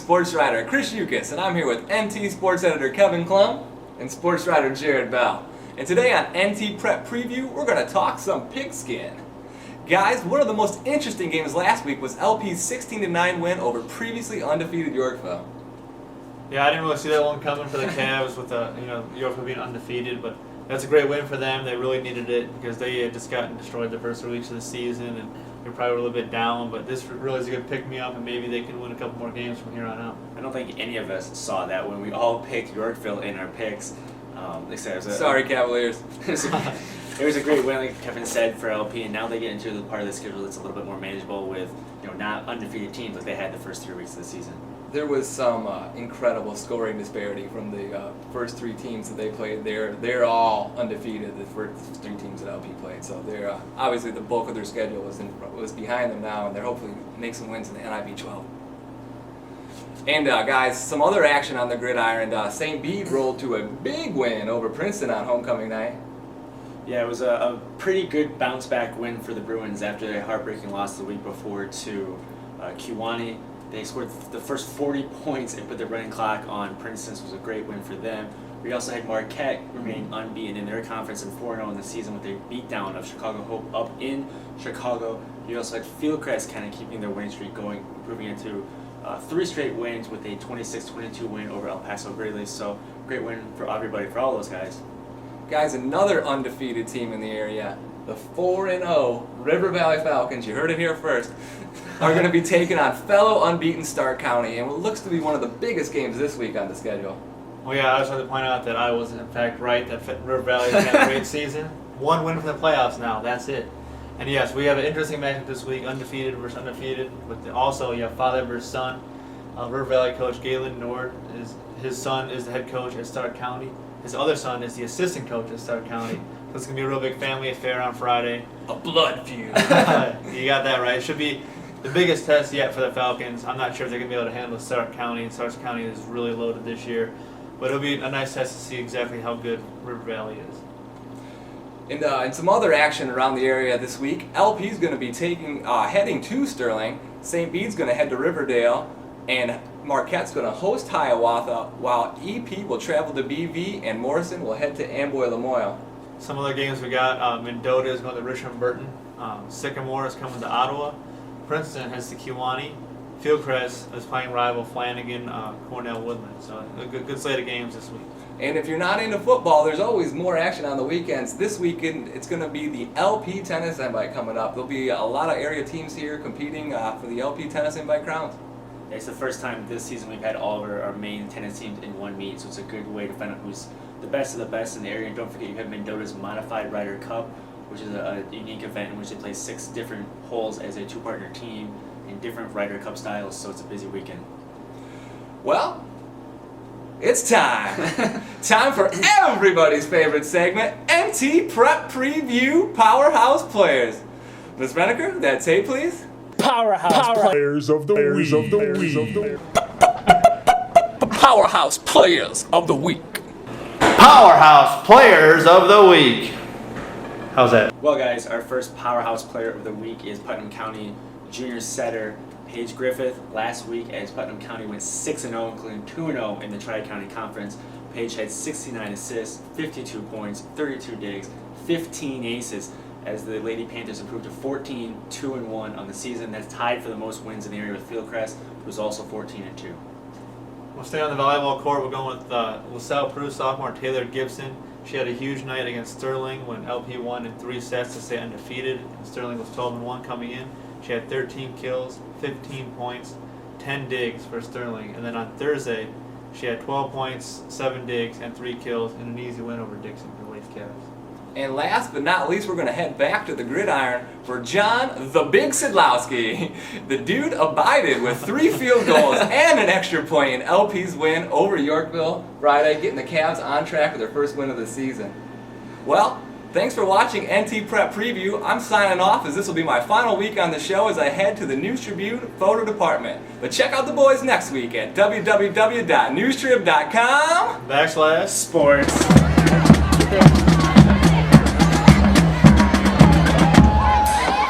sports writer Chris Yucus, and I'm here with NT sports editor Kevin Chlum and sports writer Jared Bell. And today on NT Prep Preview, we're going to talk some pigskin. Guys, one of the most interesting games last week was LP's 16-9 win over previously undefeated Yorkville. Yeah, I didn't really see that one coming for the Cavs with Yorkville being undefeated, but that's a great win for them. They really needed it because they had just gotten destroyed the first 3 weeks of the season, and they're probably a little bit down. But this really is a good pick-me-up, and maybe they can win a couple more games from here on out. I don't think any of us saw that when we all picked Yorkville in our picks. Sorry, Cavaliers. It was a great win, like Kevin said, for LP, and now they get into the part of the schedule that's a little bit more manageable with not undefeated teams like they had the first 3 weeks of the season. There was some incredible scoring disparity from the first 3 teams that they played. They're all undefeated, the first 3 teams that LP played. So they're obviously the bulk of their schedule was behind them now, and they're hopefully make some wins in the NIB 12. And guys, some other action on the gridiron. St. Bede rolled to a big win over Princeton on homecoming night. Yeah, it was a pretty good bounce-back win for the Bruins after a heartbreaking loss the week before to Kewanee. They scored the first 40 points and put the running clock on Princeton. This was a great win for them. We also had Marquette remaining unbeaten in their conference and 4-0 in the season with a beatdown of Chicago Hope up in Chicago. You also had Fieldcrest kind of keeping their winning streak going, improving it to 3 straight wins with a 26-22 win over El Paso Grizzlies. So great win for everybody, for all those guys. Guys, another undefeated team in the area, the 4-0 River Valley Falcons, you heard it here first, are going to be taking on fellow unbeaten Stark County, and what looks to be one of the biggest games this week on the schedule. Well, yeah, I just wanted to point out that I was, in fact, right, that River Valley has had a great season. 1 win from the playoffs now, that's it. And yes, we have an interesting matchup this week, undefeated versus undefeated, but also you have father versus son. River Valley coach Galen Nord, his son is the head coach at Stark County. His other son is the assistant coach at Stark County. So it's going to be a real big family affair on Friday. A blood feud. You got that right. It should be the biggest test yet for the Falcons. I'm not sure if they're going to be able to handle Stark County, and Stark County is really loaded this year. But it'll be a nice test to see exactly how good River Valley is. And some other action around the area this week. LP's going to be heading to Sterling. St. Bede's going to head to Riverdale. And Marquette's going to host Hiawatha, while EP will travel to BV and Morrison will head to Amboy Lamoille. Some other games we got, Mendota is going to Richmond Burton. Sycamore is coming to Ottawa. Princeton heads to Kewanee. Fieldcrest is playing rival Flanagan, Cornell Woodland. So a good slate of games this week. And if you're not into football, there's always more action on the weekends. This weekend, it's going to be the LP Tennis Invite coming up. There'll be a lot of area teams here competing for the LP Tennis Invite crowns. It's the first time this season we've had all of our main tennis teams in one meet, so it's a good way to find out who's the best of the best in the area. And don't forget, you have Mendota's Modified Ryder Cup, which is a unique event in which they play 6 different holes as a 2-partner team in different Ryder Cup styles, so it's a busy weekend. Well, it's time. Time for everybody's favorite segment, NT Prep Preview Powerhouse Players. Ms. Renneker, that tape, please. Powerhouse players of the week. Powerhouse Players of the Week. Powerhouse Players of the Week. How's that? Well, guys, our first Powerhouse Player of the Week is Putnam County junior setter Paige Griffith. Last week, as Putnam County went 6-0, including 2-0 in the Tri-County Conference, Paige had 69 assists, 52 points, 32 digs, 15 aces, as the Lady Panthers improved to 14-2-1 on the season. That's tied for the most wins in the area with Fieldcrest, who's also 14-2. We'll stay on the volleyball court. We're going with LaSalle Peru sophomore Taylor Gibson. She had a huge night against Sterling when LP won in 3 sets to stay undefeated. And Sterling was 12-1 coming in. She had 13 kills, 15 points, 10 digs for Sterling. And then on Thursday, she had 12 points, 7 digs, and 3 kills in an easy win over Dixon for the Lady Cavs. And last but not least, we're going to head back to the gridiron for John the Big Sidlowski. The dude abided with 3 field goals and an extra point in LP's win over Yorkville Friday, getting the Cavs on track with their first win of the season. Well, thanks for watching NT Prep Preview. I'm signing off, as this will be my final week on the show as I head to the NewsTribune photo department. But check out the boys next week at www.newstrib.com/sports.